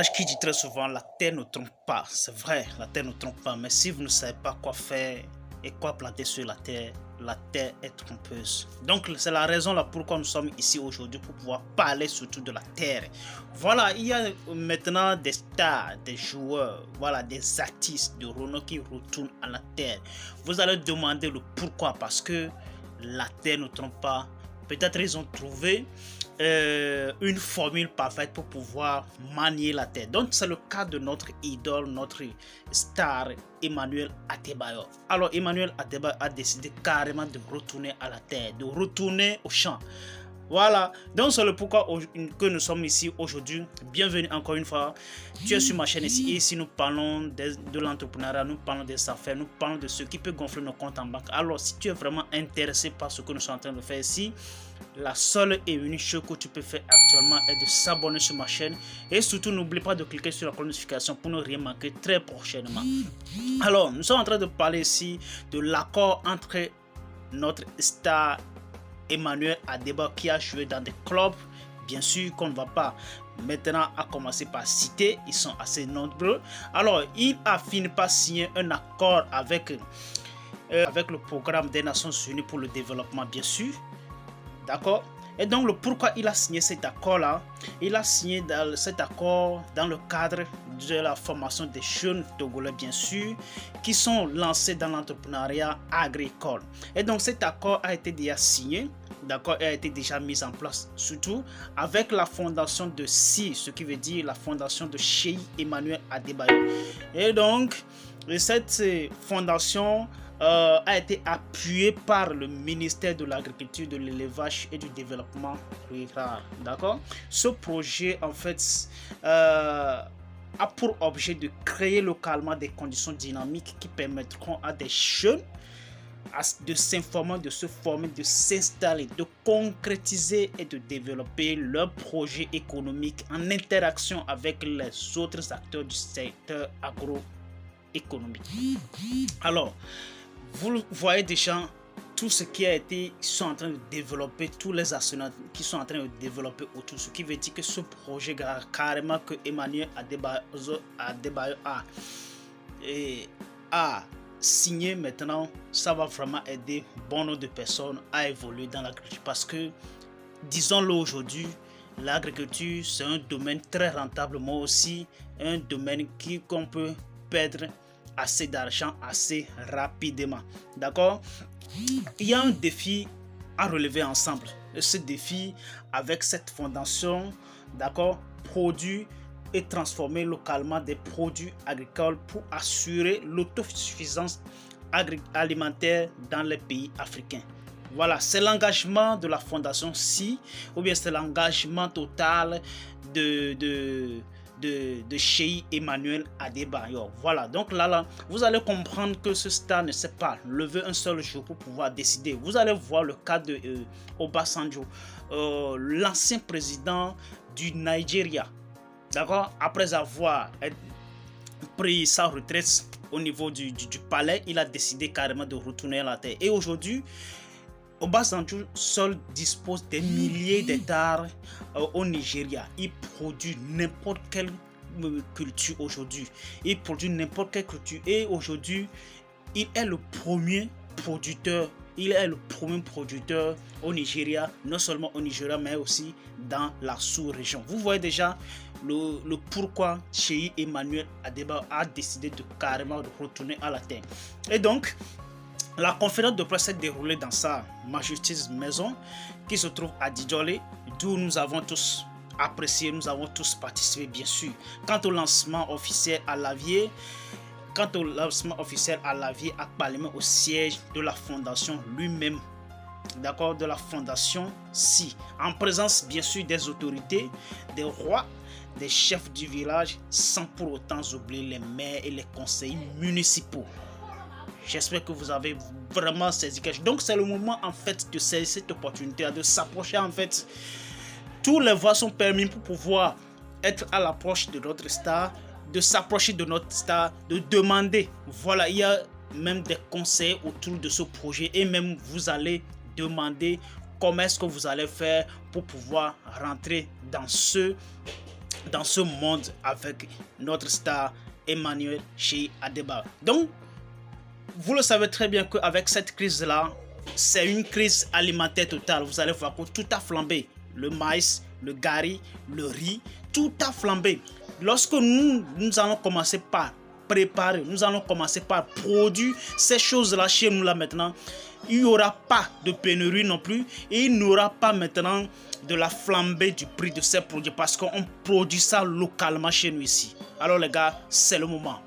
adage qui dit très souvent la terre ne trompe pas. C'est vrai, la terre ne trompe pas. Mais si vous ne savez pas quoi faire et quoi planter sur la terre est trompeuse. Donc c'est la raison là pourquoi nous sommes ici aujourd'hui pour pouvoir parler surtout de la terre. Voilà, il y a maintenant des stars, des joueurs, voilà, des artistes de renom qui retournent à la terre. Vous allez demander le pourquoi, parce que la terre ne trompe pas. Peut-être ils ont trouvé une formule parfaite pour pouvoir manier la terre. Donc c'est le cas de notre idole, notre star Emmanuel Adebayor. Alors Emmanuel Adebayor a décidé carrément de retourner à la terre, de retourner au champ. Voilà, donc c'est le pourquoi que nous sommes ici aujourd'hui. Bienvenue encore une fois. Tu es sur ma chaîne ici. Ici nous parlons de l'entrepreneuriat, nous parlons des affaires, nous parlons de ce qui peut gonfler nos comptes en banque. Alors si tu es vraiment intéressé par ce que nous sommes en train de faire ici, la seule et unique chose que tu peux faire actuellement est de s'abonner sur ma chaîne. Et surtout n'oublie pas de cliquer sur la notification pour ne rien manquer très prochainement. Alors nous sommes en train de parler ici de l'accord entre notre star Emmanuel Adebayor, qui a joué dans des clubs, bien sûr qu'on ne va pas maintenant à commencer par citer, ils sont assez nombreux. Alors il a fini par signer un accord avec le programme des Nations Unies pour le développement, bien sûr, d'accord. Et donc le pourquoi il a signé cet accord là, il a signé cet accord dans le cadre de la formation des jeunes Togolais, bien sûr, qui sont lancés dans l'entrepreneuriat agricole. Et donc cet accord a été déjà signé, d'accord, et a été déjà mis en place, surtout avec la fondation de CI, ce qui veut dire la fondation de Cheikh Emmanuel Adebayor. Et donc cette fondation a été appuyé par le ministère de l'Agriculture, de l'Élevage et du Développement rural. D'accord. Ce projet, en fait, a pour objet de créer localement des conditions dynamiques qui permettront à des jeunes de s'informer, de se former, de s'installer, de concrétiser et de développer leur projet économique en interaction avec les autres acteurs du secteur agroéconomique. Alors, vous voyez déjà tout ce qui a été, ils sont en train de développer, tous les actionnaires qui sont en train de développer autour, ce qui veut dire que ce projet carrément que Emmanuel Adebayor a signé maintenant, ça va vraiment aider bon nombre de personnes à évoluer dans l'agriculture, parce que disons-le aujourd'hui, l'agriculture c'est un domaine très rentable, mais aussi un domaine qu'on peut perdre assez d'argent assez rapidement, d'accord. Il y a un défi à relever ensemble, et ce défi avec cette fondation, d'accord, produire et transformer localement des produits agricoles pour assurer l'autosuffisance alimentaire dans les pays africains. Voilà, c'est l'engagement de la fondation CI, ou bien c'est l'engagement total de Cheikh Emmanuel Adebayor. Voilà, donc là, vous allez comprendre que ce star ne s'est pas levé un seul jour pour pouvoir décider. Vous allez voir le cas de Obasanjo, l'ancien président du Nigeria. D'accord, après avoir pris sa retraite au niveau du palais, il a décidé carrément de retourner à la terre. Et aujourd'hui, Obasanjo seul dispose des milliers d'hectares au Nigeria. Il produit n'importe quelle culture aujourd'hui. Il produit n'importe quelle culture. Et aujourd'hui, il est le premier producteur. Il est le premier producteur au Nigeria, non seulement au Nigeria, mais aussi dans la sous-région. Vous voyez déjà le pourquoi Cheikh Emmanuel Adebayor a décidé de carrément retourner à la terre. Et donc, la conférence de presse s'est déroulée dans sa majestueuse maison qui se trouve à Djidjolé, d'où nous avons tous apprécié, nous avons tous participé, bien sûr. Quant au lancement officiel à Lavier, à Palémé, au siège de la fondation lui-même, d'accord, de la fondation CI, en présence bien sûr des autorités, des rois, des chefs du village, sans pour autant oublier les maires et les conseillers municipaux. J'espère que vous avez vraiment saisi quelque chose. Donc c'est le moment en fait de saisir cette opportunité, de s'approcher en fait. Tous les voies sont permis pour pouvoir être à l'approche de notre star, de s'approcher de notre star, de demander. Voilà, il y a même des conseils autour de ce projet et même vous allez demander comment est-ce que vous allez faire pour pouvoir rentrer dans ce dans ce monde avec notre star Emmanuel Shai Adebayo. Donc, vous le savez très bien qu'avec cette crise-là, c'est une crise alimentaire totale. Vous allez voir que tout a flambé. Le maïs, le gari, le riz, tout a flambé. Lorsque nous allons commencer par préparer, nous allons commencer par produire ces choses-là chez nous là maintenant, il n'y aura pas de pénurie non plus et il n'y aura pas maintenant de la flambée du prix de ces produits parce qu'on produit ça localement chez nous ici. Alors les gars, c'est le moment.